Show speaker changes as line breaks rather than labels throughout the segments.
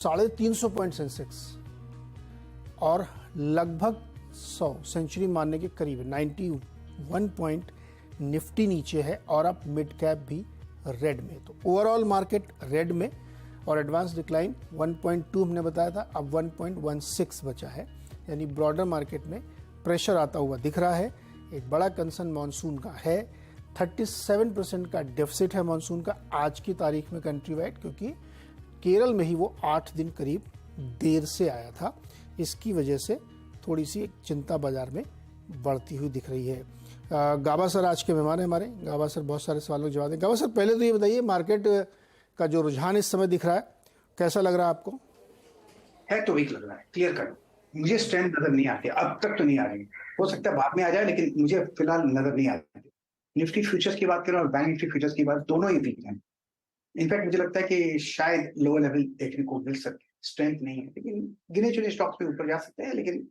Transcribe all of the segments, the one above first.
350 point Sensex और लगभग 100 century मारने के करीब 91 पॉइंट निफ्टी नीचे है और अब मिड कैप भी रेड में। तो ओवरऑल मार्केट रेड में और एडवांस डिक्लाइन 1.2 हमने बताया था, अब 1.16 बचा है, यानी ब्रॉडर मार्केट में प्रेशर आता हुआ दिख रहा है। एक बड़ा कंसर्न मानसून का है, 37% का डेफिसिट है मानसून का आज की तारीख में कंट्री वाइड, क्योंकि केरल में ही वो 8 दिन करीब देर से आया था। इसकी वजह से थोड़ी सी एक चिंता बाजार में बढ़ती हुई दिख रही है। गाबा सर आज के मेहमान हैं हमारे। गाबा सर बहुत सारे सवालों के जवाब दें। गाबा सर पहले तो ये बताइए, मार्केट का जो रुझान इस समय दिख रहा है कैसा लग रहा है आपको?
है तो वीक लग रहा है, क्लियर कट। मुझे स्ट्रेंथ नजर नहीं आती, अब तक तो नहीं आ रही। हो सकता है बाद में आ जाए, लेकिन मुझे फिलहाल नजर नहीं आती। निफ्टी फ्यूचर्स की बात करें और बैंक निफ्टी फ्यूचर्स की बात, दोनों ही वीक हैं। इनफैक्ट मुझे लगता है कि शायद लोअर लेवल देखने को मिल सके। स्ट्रेंथ नहीं है, लेकिन गिने चुने स्टॉक्स पे ऊपर जा सकते हैं, लेकिन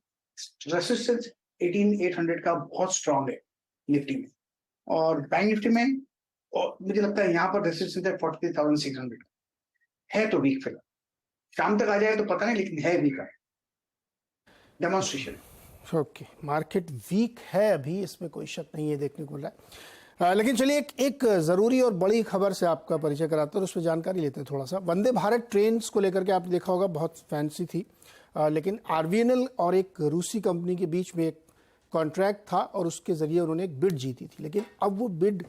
रेसिस्टेंस 18800 का बहुत स्ट्रांग है निफ्टी में। और बैंक निफ्टी में और मुझे लगता है यहाँ पर रेसिस्टेंस है 43600 है तो वीक फिलहाल। शाम तक आ जाए तो पता नहीं, लेकिन है weak demonstration.
Okay, market weak है अभी, इसमें कोई शक नहीं है, देखने को मिल रहा है। लेकिन चलिए एक ज़रूरी और बड़ी खबर से आपका परिचय कराते हैं और उस पर जानकारी लेते हैं थोड़ा सा। वंदे भारत ट्रेन को लेकर के आपने देखा होगा, बहुत फैंसी थी, लेकिन आरवीएनएल और एक रूसी कंपनी के बीच में एक कॉन्ट्रैक्ट था और उसके ज़रिए उन्होंने एक बिड जीती थी, लेकिन अब वो बिड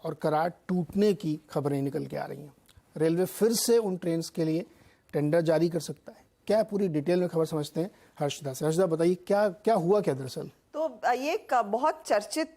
और करार टूटने की खबरें निकल के आ रही हैं। रेलवे फिर से उन ट्रेन के लिए टेंडर जारी कर सकता है क्या? पूरी डिटेल में खबर समझते हैं हर्षदा से। हर्षदा बताइए क्या हुआ क्या दरअसल?
तो ये एक बहुत चर्चित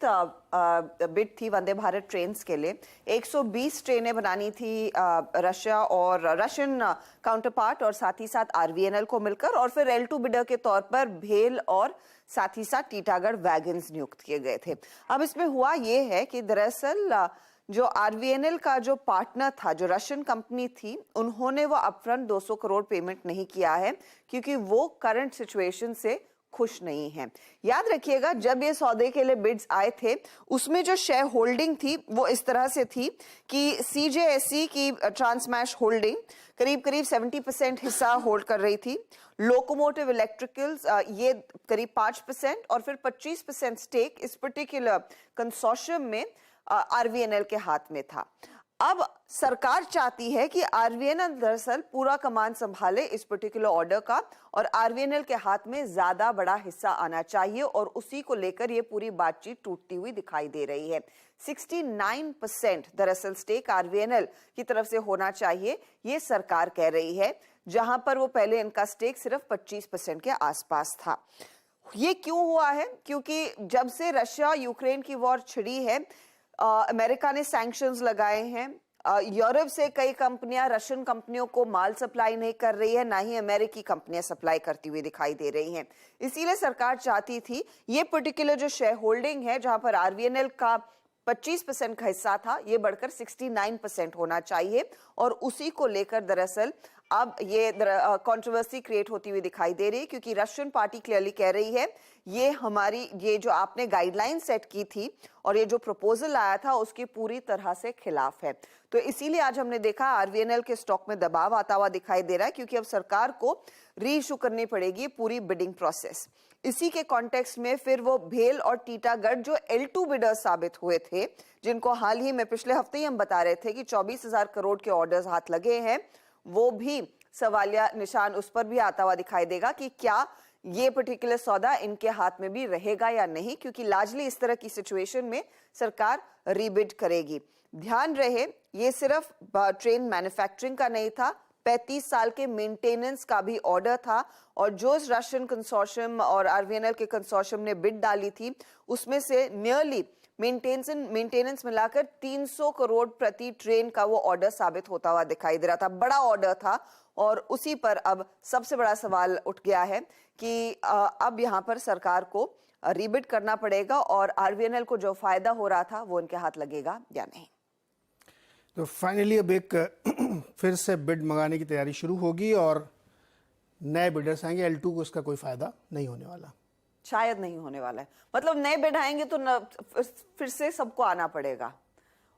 बिड थी वंदे भारत ट्रेन्स के लिए। 120 ट्रेनें बनानी थी रशिया और रशियन काउंटर पार्ट और साथ ही साथ आरवीएनएल को मिलकर, और फिर L2 बिडर के तौर पर भेल और साथ ही साथ टीटागढ़ वैगन्स नियुक्त किए गए थे। अब इसमें हुआ ये है कि दरअसल जो आरवीएनएल का जो पार्टनर था, जो रशियन कंपनी थी, उन्होंने वो अपफ्रंट 200 करोड़ पेमेंट नहीं किया है, क्योंकि वो करंट सिचुएशन से खुश नहीं है। याद रखिएगा, जब ये सौदे के लिए बिड्स आए थे, उसमें जो शेयर होल्डिंग थी वो इस तरह से थी कि सीजेएससी की ट्रांसमैश होल्डिंग करीब 70% हिस्सा होल्ड कर रही थी। लोकोमोटिव इलेक्ट्रिकल्स ये करीब 5% और फिर 25% स्टेक इस पर्टिकुलर कंसोर्शियम में आरवीएनएल के हाथ में था। अब सरकार चाहती है कि आरवीएनएल दरअसल पूरा कमान संभाले इस पर्टिकुलर ऑर्डर का, और आरवीएनएल के हाथ में ज्यादा बड़ा हिस्सा आना चाहिए, और उसी को लेकर ये पूरी बातचीत टूटती हुई दिखाई दे रही है। 69% दरअसल स्टेक आरवीएनएल की तरफ से होना चाहिए, ये सरकार कह रही है, जहां पर वो पहले इनका स्टेक सिर्फ 25% के आसपास था। ये क्यों हुआ है? क्योंकि जब से रशिया यूक्रेन की वॉर छिड़ी है, अमेरिका ने सैंक्शंस लगाए हैं। यूरोप से कई कंपनियां रशियन कंपनियों को माल सप्लाई नहीं कर रही है, ना ही अमेरिकी कंपनियां सप्लाई करती हुई दिखाई दे रही हैं। इसीलिए सरकार चाहती थी ये पर्टिकुलर जो शेयर होल्डिंग है, जहां पर आरवीएनएल का 25% का हिस्सा था, ये बढ़कर 69% होना चाहिए, और उसी को लेकर दरअसल अब ये कंट्रोवर्सी क्रिएट होती हुई दिखाई दे रही है, क्योंकि रशियन पार्टी क्लियरली कह रही है ये हमारी, ये जो आपने गाइडलाइन सेट की थी और ये जो प्रपोजल आया था उसकी पूरी तरह से खिलाफ है। तो इसीलिए आज हमने देखा आरवीएनएल के स्टॉक में दबाव आता हुआ दिखाई दे रहा है, क्योंकि अब सरकार को रीइशू करनी पड़ेगी पूरी बिडिंग प्रोसेस। इसी के कॉन्टेक्स्ट में फिर वो भेल और टीटागढ़ जो L2 बिडर साबित हुए थे, जिनको हाल ही में पिछले हफ्ते ही हम बता रहे थे कि 24,000 करोड़ के ऑर्डर्स हाथ लगे हैं, वो भी सवालिया निशान उस पर भी आता हुआ दिखाई देगा कि क्या ये पर्टिकुलर सौदा इनके हाथ में भी रहेगा या नहीं, क्योंकि लार्जली इस तरह की सिचुएशन में सरकार रीबिड करेगी। ध्यान रहे, ये सिर्फ ट्रेन मैन्युफैक्चरिंग का नहीं था, 35 साल के मेंटेनेंस का भी ऑर्डर था, और जो रशियन कंसोर्शियम और आरवीएनएल के कंसोर्शियम ने बिड डाली थी, उसमें से नियरली मेंटेनेंस मिलाकर 300 करोड़ प्रति ट्रेन का वो ऑर्डर साबित होता हुआ दिखाई दे रहा था। बड़ा ऑर्डर था, और उसी पर अब सबसे बड़ा सवाल उठ गया है कि अब यहाँ पर सरकार को रीबिड करना पड़ेगा, और आरवीएनएल को जो फायदा हो रहा था वो उनके हाथ लगेगा या नहीं।
तो फाइनली अब एक फिर से बिड मंगाने की तैयारी शुरू होगी और नए बिडर्स आएंगे। L2 को इसका कोई फायदा नहीं होने वाला,
शायद नहीं होने वाला है। मतलब नए बिड आएंगे तो फिर से सबको आना पड़ेगा,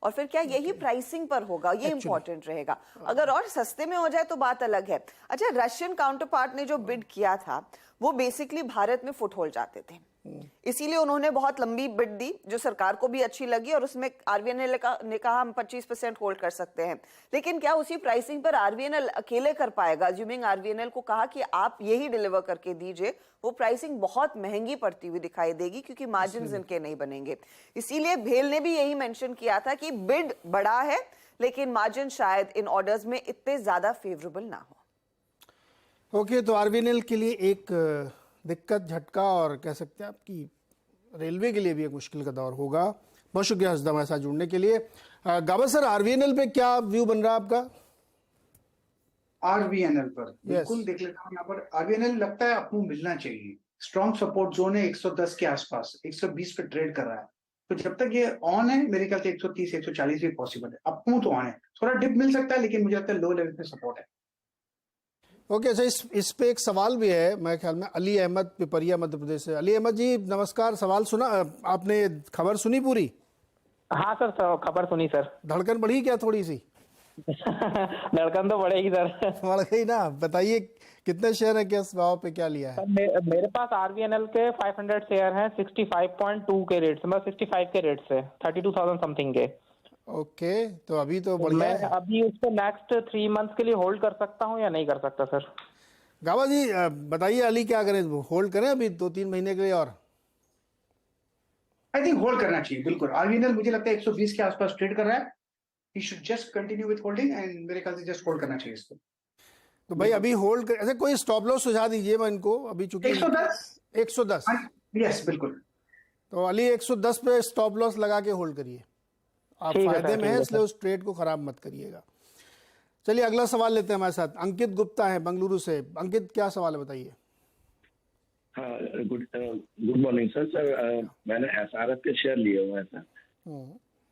और फिर क्या यही प्राइसिंग पर होगा, ये इंपॉर्टेंट रहेगा। अगर और सस्ते में हो जाए तो बात अलग है। अच्छा, रशियन काउंटर पार्ट ने जो बिड किया था वो बेसिकली भारत में फुटहोल्ड चाहते थे, इसीलिए उन्होंने बहुत लंबी बिड दी जो सरकार को भी अच्छी लगी, और उसमें आरबीएनएल ने कहा हम 25% होल्ड कर सकते हैं। लेकिन क्या उसी प्राइसिंग पर आरबीएनएल अकेले कर पाएगा? अज्यूमिंग आरबीएनएल को कहा कि आप यही डिलीवर करके दीजिए, वो प्राइसिंग बहुत महंगी पड़ती हुई दिखाई देगी क्योंकि मार्जिन इनके नहीं बनेंगे। इसीलिए भेल ने भी यही मेंशन किया था कि बिड बड़ा है लेकिन मार्जिन शायद इन ऑर्डर्स में इतने ज्यादा फेवरेबल ना हो।
ओके, तो आरबीएनएल के लिए एक दिक्कत, झटका, और कह सकते हैं आपकी रेलवे के लिए भी एक मुश्किल का दौर होगा। बहुत शुक्रिया हसदा हमारे साथ जुड़ने के लिए। गाबा सर, आरबीएनएल पे क्या व्यू बन रहा है आपका?
आरबीएनएल पर बिल्कुल देख लेता हूँ। यहाँ पर आरबीएनएल लगता है आपको मिलना चाहिए। स्ट्रॉन्ग सपोर्ट जोन है 110 के आसपास, 120 पे ट्रेड कर रहा है। तो जब तक ये ऑन है मेरे ख्याल से 130 140 भी पॉसिबल है। अपू तो ऑन है, थोड़ा डिप मिल सकता है लेकिन मुझे लगता है लो लेवल पे सपोर्ट है।
ओके, अच्छा, इस पे एक सवाल भी है मेरे ख्याल में। अली अहमद पिपरिया मध्य प्रदेश से। अली अहमद जी नमस्कार। सवाल सुना आपने? खबर सुनी पूरी?
हाँ सर, खबर सुनी सर।
धड़कन बढ़ी क्या थोड़ी सी?
धड़कन तो बढ़ेगी सर।
बढ़ गई ना? बताइए कितने शेयर है, किस भाव पे क्या लिया है?
मेरे पास आरबीएनएल के 500 शेयर हैं 65.2 के रेट से, मतलब 65 के रेट से 32,000 समथिंग के।
ओके, तो अभी तो बढ़िया
मैं
है।
अभी उसको नेक्स्ट 3 मंथ्स के लिए होल्ड कर सकता हूँ या नहीं कर सकता सर?
गाबा जी बताइए, अली क्या करें? होल्ड करें अभी 2-3 महीने के लिए और?
आई थिंक होल्ड करना चाहिए बिल्कुल। आरबीएनएल मुझे लगता है 120 के आसपास ट्रेड कर रहा है। He should just continue with holding and मेरे ख्याल से जस्ट होल्ड करना चाहिए इसको।
तो भाई अभी होल्ड कर, ऐसे कोई स्टॉप लॉस सुझा दीजिए मैं इनको अभी, चूंकि 110।
यस बिल्कुल।
तो अली 110 पे स्टॉप लॉस लगा के होल्ड करिए। आप फायदे में हैं, इसलिए उस ट्रेड को खराब मत करिएगा। चलिए अगला सवाल लेते हैं हमारे साथ। अंकित गुप्ता है बेंगलुरु से। अंकित, क्या सवाल है बताइए?
हाँ, गुड मॉर्निंग सर। सर मैंने एसआरएफ के शेयर लिए हुए हैं सर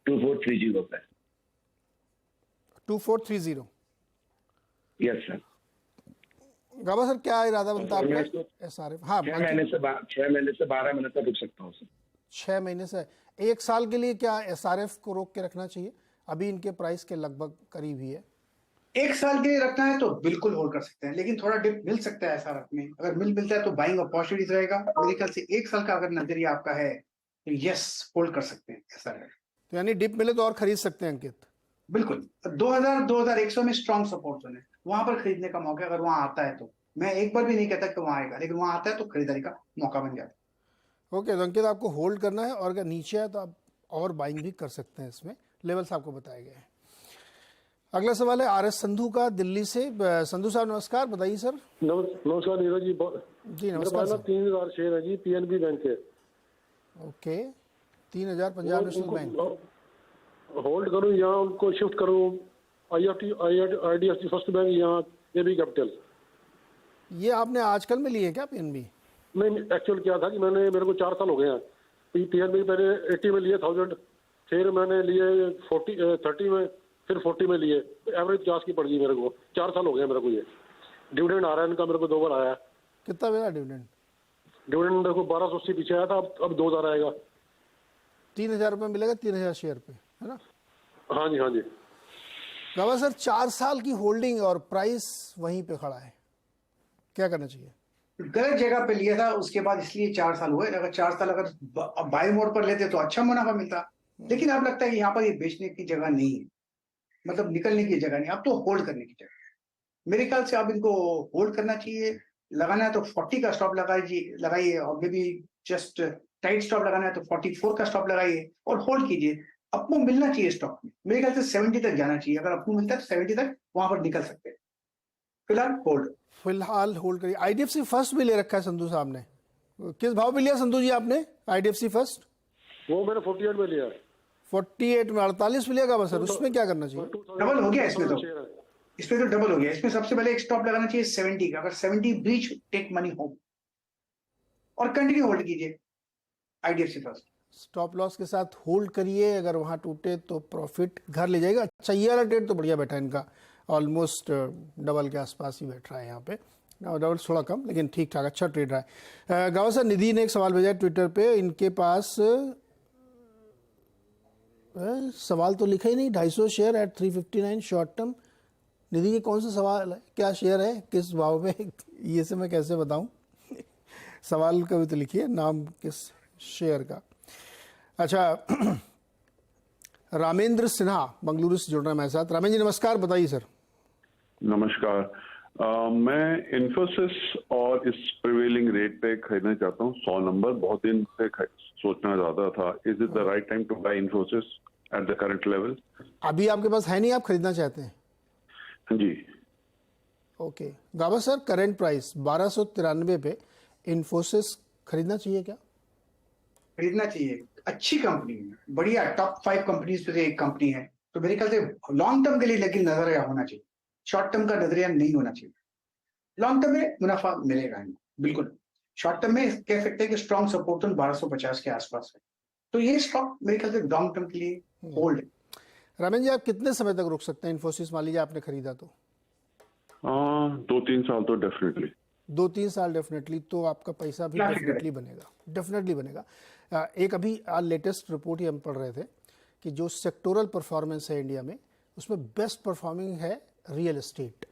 2430 पे।
2430?
Yes sir.
गाबा सर क्या इरादा बनता है आपका एसआरएफ? हाँ,
6 महीने से 12 महीने तक रुक सकता हूँ सर।
6 महीने से 1 साल के लिए क्या एसआरएफ को रोक के रखना चाहिए? अभी इनके प्राइस के लगभग करीब ही है।
1 साल के लिए रखना है तो बिल्कुल होल्ड कर सकते हैं, लेकिन थोड़ा डिप मिल सकता है एसआरएफ में। अगर मिलता है तो बाइंग अपॉर्चुनिटीज रहेगा। मेरे ख्याल से 1 साल का अगर नजरिया आपका है तो यस होल्ड कर सकते हैं एसआरएफ।
तो यानी डिप मिले तो और खरीद सकते हैं अंकित?
बिल्कुल। 2000-2100 में स्ट्रॉन्ग सपोर्ट जोन है, वहां पर खरीदने का मौका अगर वहां आता है तो। मैं एक बार भी नहीं कहता कि वहां आएगा, लेकिन वहां आता है तो खरीदारी का मौका बन जाता है।
ओके, तो अंकित आपको होल्ड करना है, और अगर नीचे है तो आप और बाइंग भी कर सकते हैं। इसमें लेवल्स आपको बताए गए हैं। अगला सवाल है आर एस संधू का दिल्ली से। संधू साहब नमस्कार, बताइए सर।
नमस्कार नीरज जी।
जी नमस्कार सर।
3000 शेयर है जी पीएनबी बैंक के।
Okay, 3000 Punjab national bank.
Hold करूं या उनको शिफ्ट करूं आईडीएफसी फर्स्ट बैंक या एबी कैपिटल?
ये आपने आजकल में लिए क्या पीएनबी?
नहीं, एक्चुअल क्या था कि मेरे को 4 साल हो गए हैं। पीएनबी पहले 80 में लिए 1000, फिर मैंने लिए 30 में, फिर 40 में लिए। एवरेज 50 की पड़ गई मेरे को। 4 साल हो गए मेरे को। ये डिविडेंड आ रहा है इनका, मेरे को 2 बार आया।
कितना मिला डिविडेंड?
डिविडेंड मेरे को 1280 पीछे आया था, अब 2000 आएगा।
3000 रुपये मिलेगा 3000 शेयर पे, है ना?
हाँ जी, हाँ जी।
गाबा सर 4 साल की होल्डिंग और प्राइस वहीं पे खड़ा है, क्या करना चाहिए?
गलत जगह पे लिया था, उसके बाद इसलिए 4 साल हुए। अगर 4 साल अगर बाय मोड पर लेते तो अच्छा मुनाफा मिलता, लेकिन अब लगता है कि यहाँ पर ये बेचने की जगह नहीं है, मतलब निकलने की जगह नहीं, अब तो होल्ड करने की जगह। मेरे ख्याल से अब इनको होल्ड करना चाहिए। लगाना है तो 40 का स्टॉप लगाइए, और may be just tight stop लगाना है तो 44 का स्टॉप लगाइए और होल्ड कीजिए। आपको मिलना चाहिए स्टॉक में, मेरे ख्याल से 70 तक जाना चाहिए। अगर आपको मिलता है तो 70 तक वहां पर निकल सकते हैं।
फिलहाल होल्ड करिए। आईडीएफसी फर्स्ट भी ले रखा है संधू साहब ने। किस भाव पे लिया संधू जी आपने आईडीएफसी फर्स्ट?
वो मैंने 48 में लिया है।
48 में 48 मिलेगा बस सर, उसमें क्या करना चाहिए?
डबल हो गया इसमें तो डबल हो गया। इसमें सबसे पहले एक स्टॉप लगाना चाहिए 70 का। अगर 70 ब्रीच, टेक मनी होम और कंटिन्यू होल्ड कीजिए आईडीएफसी फर्स्ट।
स्टॉप लॉस के साथ होल्ड करिए, अगर वहां टूटे तो प्रॉफिट घर ले जाएगा। अच्छा, ये वाला ट्रेड तो बढ़िया बैठा है इनका, ऑलमोस्ट डबल के आसपास ही बैठ रहा है यहाँ पे। डबल थोड़ा कम, लेकिन ठीक ठाक अच्छा ट्रेड रहा है। गावा सर निधि ने एक सवाल भेजा है ट्विटर पे। इनके पास सवाल तो लिखा ही नहीं। 250 share eight 359 short term. Nidhi ji कौन सा सवाल है, क्या शेयर है, किस भाव में, ये से मैं कैसे बताऊं? सवाल का भी तो लिखिए, नाम किस शेयर का। अच्छा, रामेंद्र सिन्हा बंगलुरु से जुड़ रहे हैं हमारे साथ। रामेंद्र जी नमस्कार, बताइए सर।
नमस्कार। मैं इन्फोसिस और इस प्रिवेलिंग रेट पे खरीदना चाहता हूँ। 100 नंबर, बहुत दिन से सोचना चाहता था। Is it the right time to buy Infosys at the current level?
अभी आपके पास है नहीं, आप खरीदना चाहते हैं?
जी।
ओके गावा सर, करंट प्राइस 1293 पे इन्फोसिस खरीदना चाहिए क्या?
खरीदना चाहिए। अच्छी कंपनी है, बढ़िया टॉप 5 कंपनीज में से एक कंपनी है, तो मेरे ख्याल से लॉन्ग टर्म के लिए लेकिन नजरिया होना चाहिए, शॉर्ट टर्म का नजरिया नहीं होना चाहिए। लॉन्ग टर्म में मुनाफा मिलेगा इनको, बिल्कुल। शॉर्ट टर्म में कह सकते हैं कि स्ट्रॉन्ग सपोर्ट 1250 के आसपास है, तो ये स्टॉक मेरे ख्याल से लॉन्ग टर्म के लिए होल्ड है।
रामेंद्र जी, आप कितने समय तक रुक सकते हैं इन्फोसिस? मान लीजिए आपने खरीदा तो
2-3 साल तो डेफिनेटली।
2-3 साल डेफिनेटली, तो आपका पैसा भी डेफिनेटली बनेगा, डेफिनेटली बनेगा। एक अभी लेटेस्ट रिपोर्ट ही हम पढ़ रहे थे कि जो सेक्टोरल परफॉर्मेंस है इंडिया में, उसमें बेस्ट परफॉर्मिंग है रियल एस्टेट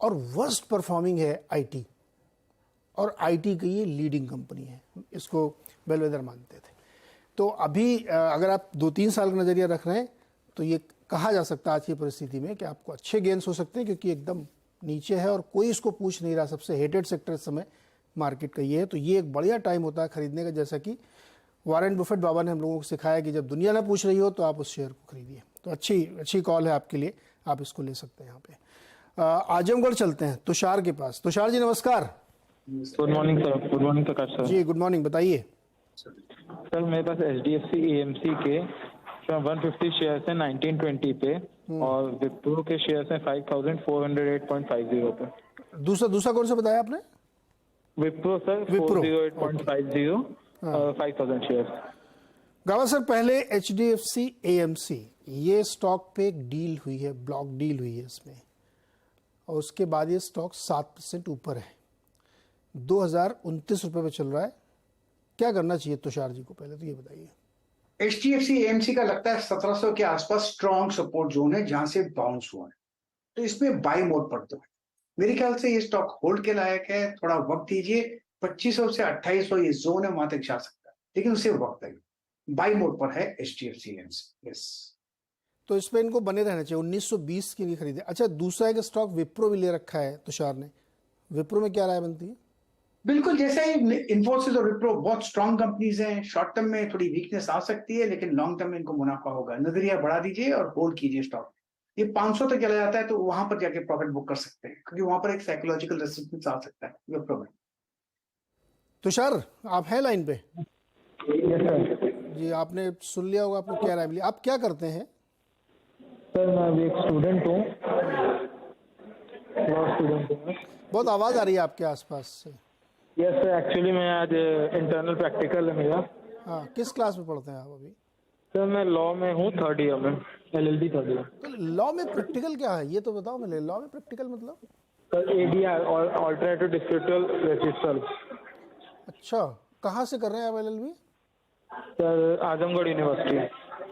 और वर्स्ट परफॉर्मिंग है आईटी, और आईटी की ये लीडिंग कंपनी है, इसको बेलवेदर मानते थे। तो अभी अगर आप 2-3 साल का नज़रिया रख रहे हैं तो ये कहा जा सकता है आज की परिस्थिति में कि आपको अच्छे गेन्स हो सकते हैं, क्योंकि एकदम नीचे है और कोई इसको पूछ नहीं रहा। सबसे हेटेड सेक्टर इस समय मार्केट का ये है, तो ये एक बढ़िया टाइम होता है खरीदने का। जैसा कि वॉरेन बफेट बाबा ने हम लोगों को सिखाया कि जब दुनिया ना पूछ रही हो तो आप उस शेयर को खरीदिए। तो अच्छी कॉल है आपके लिए, आप इसको ले सकते हैं यहाँ पे। आजमगढ़ चलते हैं तुषार के पास। तुषार जी नमस्कार।
Good morning sir. Good morning Prakash sir.
जी गुड मॉर्निंग, बताइए।
सर मेरे पास HDFC AMC के 150 शेयर्स हैं 1920 पे, और विप्रो के शेयर्स हैं 5408.50 पे।
दूसरा कौन सा बताया आपने?
Wipro sir 408.50, 5000 shares.
गावा सर, पहले HDFC AMC ये स्टॉक पे एक डील हुई है, ब्लॉक डील हुई है इसमें, और उसके बाद ये स्टॉक 7% ऊपर है, 2029 रुपये पे चल रहा है। क्या करना चाहिए तुषार जी को, पहले तो ये बताइए।
HDFC AMC का लगता है 1700 के आसपास स्ट्रॉन्ग सपोर्ट जोन है जहां से बाउंस हुआ है, तो इसमें बाई मोड पर तो है। मेरे ख्याल से ये स्टॉक होल्ड के लायक है, थोड़ा वक्त दीजिए। 2500 से 2800 ये जोन है, वहां तक जा सकता है, लेकिन उसे वक्त लगेगा। बाई मोड पर है HDFC AMC। यस,
तो इस पे इनको बने रहना चाहिए। 1920 की भी खरीदे। अच्छा, दूसरा एक स्टॉक विप्रो भी ले रखा है तुषार ने, विप्रो में क्या राय बनती है?
बिल्कुल, जैसे ही इन्फोसिस और विप्रो बहुत स्ट्रॉन्ग कंपनीज हैं, शॉर्ट टर्म में थोड़ी वीकनेस आ सकती है, लेकिन लॉन्ग टर्म में इनको मुनाफा होगा। नजरिया बढ़ा दीजिए और होल्ड कीजिए स्टॉक। ये 500 तक चला जाता है तो वहां पर जाके प्रॉफिट बुक कर सकते हैं, क्योंकि वहां पर एक साइकोलॉजिकल रेजिस्टेंस आ सकता है विप्रो में।
तुषार आप हैं लाइन पे?
Yes sir.
जी, आपने सुन लिया होगा, आपको क्या राय मिली। आप क्या करते हैं?
सर मैं अभी एक स्टूडेंट हूँ,
बहुत आवाज़ आ रही है आपके आसपास से।
यस सर, एक्चुअली मैं आज इंटरनल प्रैक्टिकल है मेरा।
हाँ, किस क्लास में पढ़ते हैं आप अभी?
सर मैं लॉ में हूँ, 3rd ईयर में, LLB 3rd ईयर।
तो लॉ में प्रैक्टिकल क्या है, ये तो बताओ मुझे। लॉ में प्रैक्टिकल मतलब?
सर ADR और अल्टरनेटिव डिस्प्यूटेबल रजिस्टर।
अच्छा, कहाँ से कर रहे हैं आप LLB?
Sir Azamgarh university,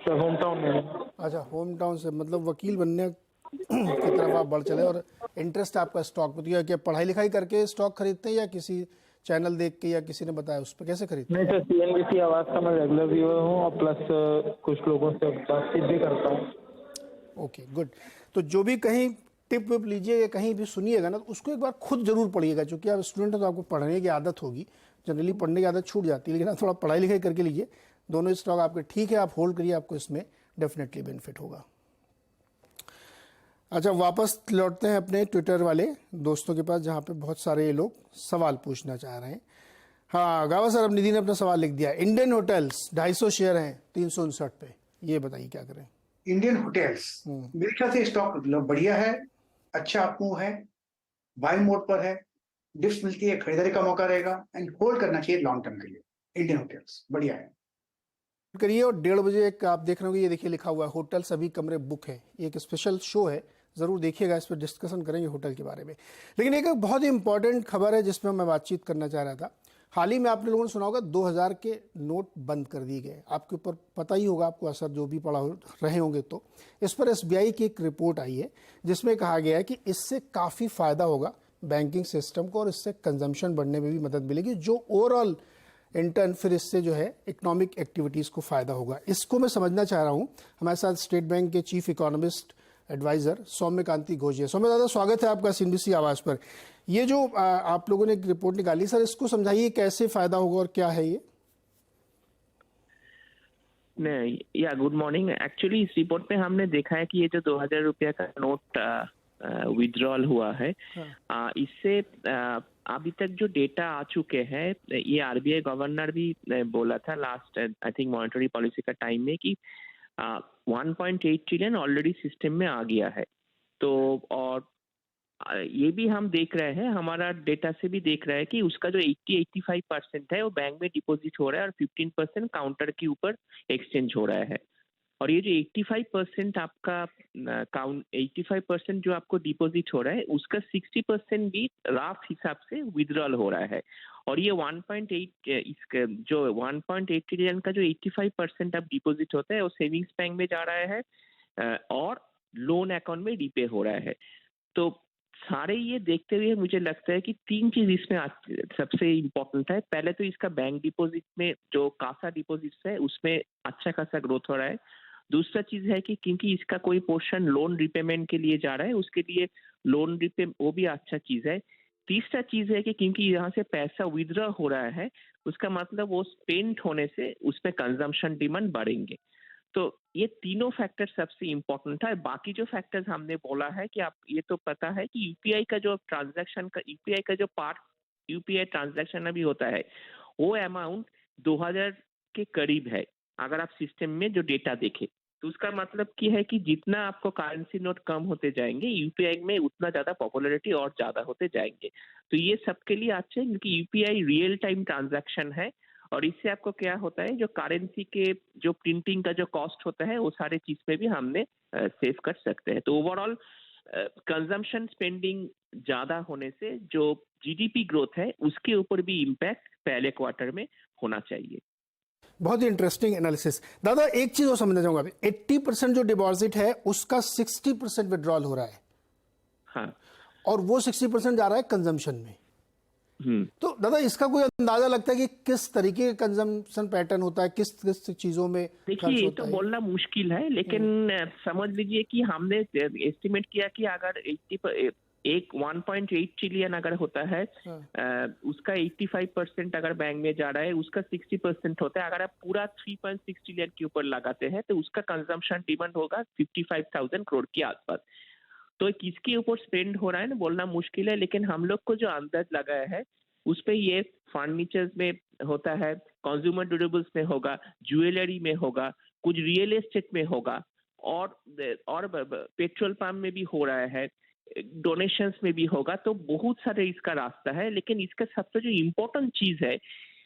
sir home town में।
अच्छा, होम टाउन से, मतलब वकील बनने की तरफ आप बढ़ चले। और इंटरेस्ट आपका स्टॉक में, तो क्या पढ़ाई लिखाई करके स्टॉक खरीदते हैं या किसी चैनल देख के या किसी ने बताया उस पर कैसे खरीदते हैं?
नहीं सर, CNBC आवाज़ का मैं रेगुलर व्यूअर हूँ, और प्लस कुछ लोगों से बातचीत भी करता हूँ।
Okay good. तो जो भी कहीं टिप विप लीजिए या कहीं भी सुनिएगा ना, तो उसको एक बार खुद जरूर पढ़िएगा। चूँकि आप स्टूडेंट हैं तो आपको पढ़ने की आदत होगी, जनरली पढ़ने की आदत छूट जाती है, लेकिन आप थोड़ा पढ़ाई लिखाई करके लीजिए। दोनों स्टॉक आपके ठीक है, आप होल्ड करिए, आपको इसमें डेफिनेटली बेनिफिट होगा। अच्छा, वापस लौटते हैं अपने ट्विटर वाले दोस्तों के पास, जहाँ पे बहुत सारे ये लोग सवाल पूछना चाह रहे हैं। हाँ गावा सर, अब निधि ने अपना सवाल लिख दिया। इंडियन होटल्स 250 शेयर हैं 359 पे, ये बताइए क्या करें?
इंडियन होटल्स मेरे ख्याल से स्टॉक बढ़िया है, अच्छा अपमूव है, बाय मोड पर है, डिप्स मिलती है, खरीदारी का मौका रहेगा, एंड होल्ड करना चाहिए लॉन्ग टर्म के लिए। इंडियन होटल्स बढ़िया है,
करिए। और 1:30 बजे एक आप देख रहे होंगे, ये देखिए लिखा हुआ है होटल सभी कमरे बुक है। ये एक स्पेशल शो है, ज़रूर देखिएगा, इस पर डिस्कशन करेंगे होटल के बारे में। लेकिन एक बहुत ही इंपॉर्टेंट खबर है जिसमें मैं बातचीत करना चाह रहा था। हाल ही में आपने लोगों ने सुना होगा 2000 के नोट बंद कर दिए गए, आपके ऊपर पता ही होगा, आपको असर जो भी पड़ा रहे होंगे। तो इस पर एसबीआई की एक रिपोर्ट आई है जिसमें कहा गया है कि इससे काफ़ी फ़ायदा होगा बैंकिंग सिस्टम को और इससे कंजम्पशन बढ़ने में भी मदद मिलेगी, जो ओवरऑल इंटर्न फिर इससे जो है इकोनॉमिक एक्टिविटीज़ को फ़ायदा होगा। इसको मैं समझना चाह रहा हूँ। हमारे साथ स्टेट बैंक के चीफ इकोनॉमिस्ट एडवाइजर सौम्य कांति घोष जी। सौम्य दादा, स्वागत है आपका सीएनबीसी आवाज़ पर। ये जो आप लोगों ने एक रिपोर्ट निकाली, सर इसको समझाइए कैसे फ़ायदा होगा और क्या है ये?
नहीं, या गुड मॉर्निंग। एक्चुअली इस रिपोर्ट में हमने देखा है कि ये जो 2000 रुपया का नोट विड्रॉल हुआ है, इससे अभी तक जो डेटा आ चुके हैं, ये आरबीआई गवर्नर भी बोला था last I think monetary policy का टाइम में कि 1.8 ट्रिलियन ऑलरेडी सिस्टम में आ गया है। तो और ये भी हम देख रहे हैं, हमारा डेटा से भी देख रहे हैं कि उसका जो 80-85% है वो बैंक में डिपॉजिट हो रहा है और 15% काउंटर के ऊपर एक्सचेंज हो रहा है। और ये जो 85% आपका 85% जो आपको डिपॉजिट हो रहा है, उसका 60% भी राफ हिसाब से विड्रॉल हो रहा है। और ये 1.8 इसका जो 1.8 ट्रिलियन का जो 85% अब डिपॉजिट होता है वो सेविंग्स बैंक में जा रहा है और लोन अकाउंट में रिपे हो रहा है। तो सारे ये देखते हुए मुझे लगता है कि तीन चीज इसमें सबसे इम्पोर्टेंट है। पहले तो इसका बैंक डिपॉजिट में जो कासा डिपॉजिट्स है उसमें अच्छा खासा ग्रोथ हो रहा है। दूसरा चीज है कि क्योंकि इसका कोई पोर्शन लोन रिपेमेंट के लिए जा रहा है, उसके लिए लोन रिपे वो भी अच्छा चीज है। तीसरा चीज है कि क्योंकि यहाँ से पैसा विड्रॉ हो रहा है, उसका मतलब वो स्पेंड होने से उसमें कंजम्पशन डिमांड बढ़ेंगे। तो ये तीनों फैक्टर सबसे इम्पोर्टेंट है। बाकी जो फैक्टर्स हमने बोला है कि आप ये तो पता है कि यूपीआई का जो ट्रांजैक्शन का यूपीआई का जो पार्ट यूपीआई ट्रांजैक्शन अभी होता है वो अमाउंट 2000 के करीब है। अगर आप सिस्टम में जो डेटा देखें तो उसका मतलब की है कि जितना आपको करेंसी नोट कम होते जाएंगे यूपीआई में उतना ज्यादा पॉपुलैरिटी और ज्यादा होते जाएंगे। तो ये सबके लिए अच्छा है क्योंकि यूपीआई रियल टाइम ट्रांजैक्शन है और इससे आपको क्या होता है, जो करेंसी के जो प्रिंटिंग का जो कॉस्ट होता है वो सारे चीज पे भी हमने सेव कर सकते हैं। तो ओवरऑल कंजम्पशन स्पेंडिंग ज्यादा होने से जो जीडीपी ग्रोथ है उसके ऊपर भी इम्पैक्ट पहले क्वार्टर में होना चाहिए।
बहुत ही इंटरेस्टिंग एनालिसिस। दादा, एक चीज और समझना चाहूंगा, 80% जो डिपॉजिट है उसका 60% विड्रॉल हो रहा है।
हाँ, और
वो 60% जा रहा है कंजम्पशन में। तो दादा, इसका कोई अंदाजा लगता है कि किस तरीके का कंजम्पशन पैटर्न होता है, किस किस चीजों में?
देखिए, ये तो बोलना मुश्किल है, लेकिन समझ लीजिए कि हमने एस्टिमेट किया कि अगर 1.8 ट्रिलियन अगर होता है, उसका 85% अगर बैंक में जा रहा है, उसका 60% होता है। अगर आप पूरा 3.6 ट्रिलियन के ऊपर लगाते हैं तो उसका कंजम्पशन डिमांड होगा 55,000 करोड़ के आसपास। तो किसके ऊपर स्पेंड हो रहा है ना बोलना मुश्किल है, लेकिन हम लोग को जो अंदाज लगाया है उस पे ये फर्नीचर्स में होता है, कंज्यूमर ड्यूरेबल्स में होगा, ज्वेलरी में होगा, कुछ रियल एस्टेट में होगा और पेट्रोल पंप में भी हो रहा है, डोनेशंस में भी होगा। तो बहुत सारे इसका रास्ता है, लेकिन इसका सबसे जो इम्पोर्टेंट चीज है,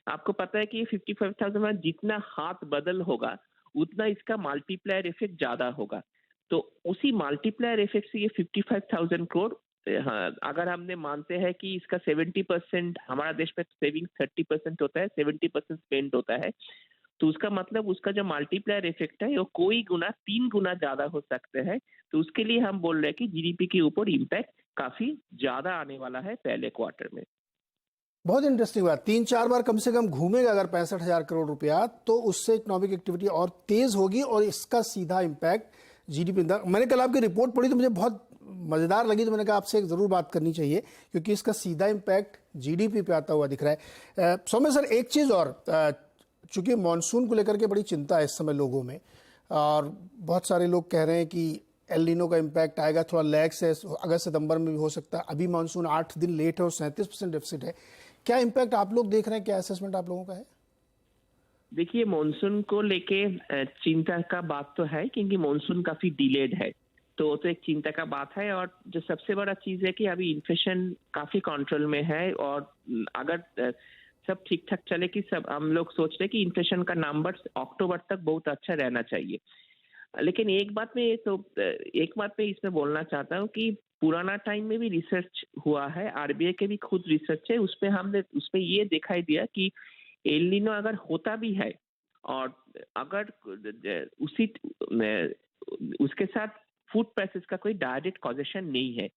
आपको पता है कि 55,000 में जितना हाथ बदल होगा उतना इसका मल्टीप्लायर इफेक्ट ज्यादा होगा। तो उसी मल्टीप्लायर इफेक्ट से ये 55,000 करोड़, हाँ, अगर हमने मानते हैं कि इसका 70% हमारा देश में सेविंग 30% होता है, 70% स्पेंड होता है, तो उसका मतलब उसका जो मल्टीप्लायर इफेक्ट है वो कोई गुना 3 गुना ज्यादा हो सकते हैं। तो उसके लिए हम बोल रहे हैं कि जीडीपी के ऊपर इम्पैक्ट काफी ज्यादा आने वाला है पहले क्वार्टर में।
बहुत इंटरेस्टिंग बात, 3-4 बार कम से कम घूमेगा अगर 65,000 करोड़ रुपया, तो उससे इकोनॉमिक एक्टिविटी और तेज होगी और इसका सीधा इम्पैक्ट जीडीपी। मैंने कल आपकी रिपोर्ट पढ़ी तो मुझे बहुत मजेदार लगी, तो मैंने कहा आपसे जरूर बात करनी चाहिए क्योंकि इसका सीधा इम्पैक्ट जीडीपी पे आता हुआ दिख रहा है। सौम्य सर, एक चीज और, चूंकि मॉनसून को लेकर के बड़ी चिंता है इस समय लोगों में और बहुत सारे लोग कह रहे हैं कि एल नीनो का इम्पैक्ट आएगा, थोड़ा लैग से अगस्त सितंबर में भी हो सकता है। अभी मॉनसून 8 दिन लेट है और 37% डेफिसिट है। क्या इम्पैक्ट आप लोग देख रहे हैं, क्या असेसमेंट आप लोगों का है?
देखिए, मॉनसून को लेके चिंता का बात तो है क्योंकि मॉनसून काफी डिलेड है, तो एक चिंता का बात है। और जो सबसे बड़ा चीज है कि अभी इन्फ्लेशन काफी कंट्रोल में है और अगर सब ठीक ठाक चले कि सब हम लोग सोच रहे कि इन्फ्लेशन का नंबर अक्टूबर तक बहुत अच्छा रहना चाहिए। लेकिन एक बात में इसमें बोलना चाहता हूँ कि पुराना टाइम में भी रिसर्च हुआ है, आरबीआई के भी खुद रिसर्च है, उसमें ये दिखाई दिया कि एल नीनो अगर होता भी है और अगर उसके साथ फूड प्राइसेस का कोई डायरेक्ट कॉजेशन नहीं है।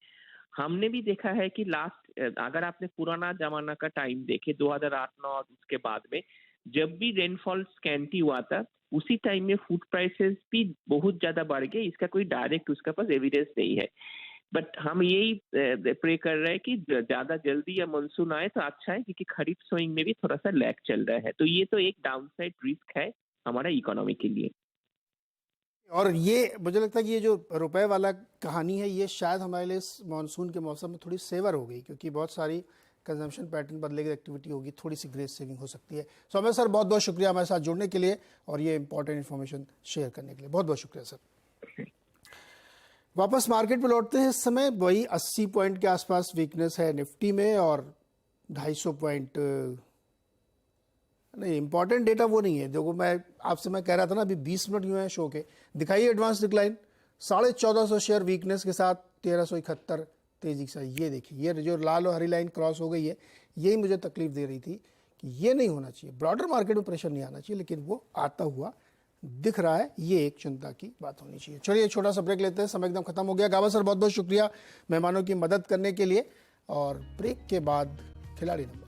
हमने भी देखा है कि अगर आपने पुराना जमाना का टाइम देखे 2008-9 और उसके बाद में जब भी रेनफॉल स्कैंटी हुआ था उसी टाइम में फूड प्राइसेस भी बहुत ज्यादा बढ़ गए। इसका कोई डायरेक्ट उसके पास एविडेंस नहीं है, बट हम यही प्रे कर रहे हैं कि ज्यादा जल्दी या मानसून आए तो अच्छा है, क्योंकि खरीफ सोइंग में भी थोड़ा सा लैग चल रहा है। तो ये तो एक डाउनसाइड रिस्क है हमारा इकोनॉमी के लिए।
और ये मुझे लगता है कि ये जो रुपए वाला कहानी है ये शायद हमारे लिए इस मानसून के मौसम में थोड़ी सेवर हो गई, क्योंकि बहुत सारी कंजम्पशन पैटर्न बदलेगी, एक्टिविटी होगी, थोड़ी सी ग्रेस सेविंग हो सकती है। सो अमर सर बहुत बहुत शुक्रिया हमारे साथ जुड़ने के लिए और ये इंपॉर्टेंट इन्फॉर्मेशन शेयर करने के लिए, बहुत बहुत शुक्रिया सर। वापस मार्केट में लौटते हैं। इस समय वही 80 पॉइंट के आसपास वीकनेस है निफ्टी में और 250 पॉइंट नहीं, इंपॉर्टेंट डेटा वो नहीं है। देखो मैं कह रहा था ना अभी 20 मिनट हुए हैं शो के, दिखाइए एडवांस डिक्लाइन 1450 शेयर वीकनेस के साथ 1371 तेजी से। ये देखिए, ये जो लाल और हरी लाइन क्रॉस हो गई है, यही मुझे तकलीफ दे रही थी कि ये नहीं होना चाहिए, ब्रॉडर मार्केट में प्रेशर नहीं आना चाहिए, लेकिन वो आता हुआ दिख रहा है। ये एक चिंता की बात होनी चाहिए। चलिए छोटा सा ब्रेक लेते हैं, समय एकदम खत्म हो गया। गाबा सर बहुत बहुत शुक्रिया मेहमानों की मदद करने के लिए। और ब्रेक के बाद खिलाड़ी नंबर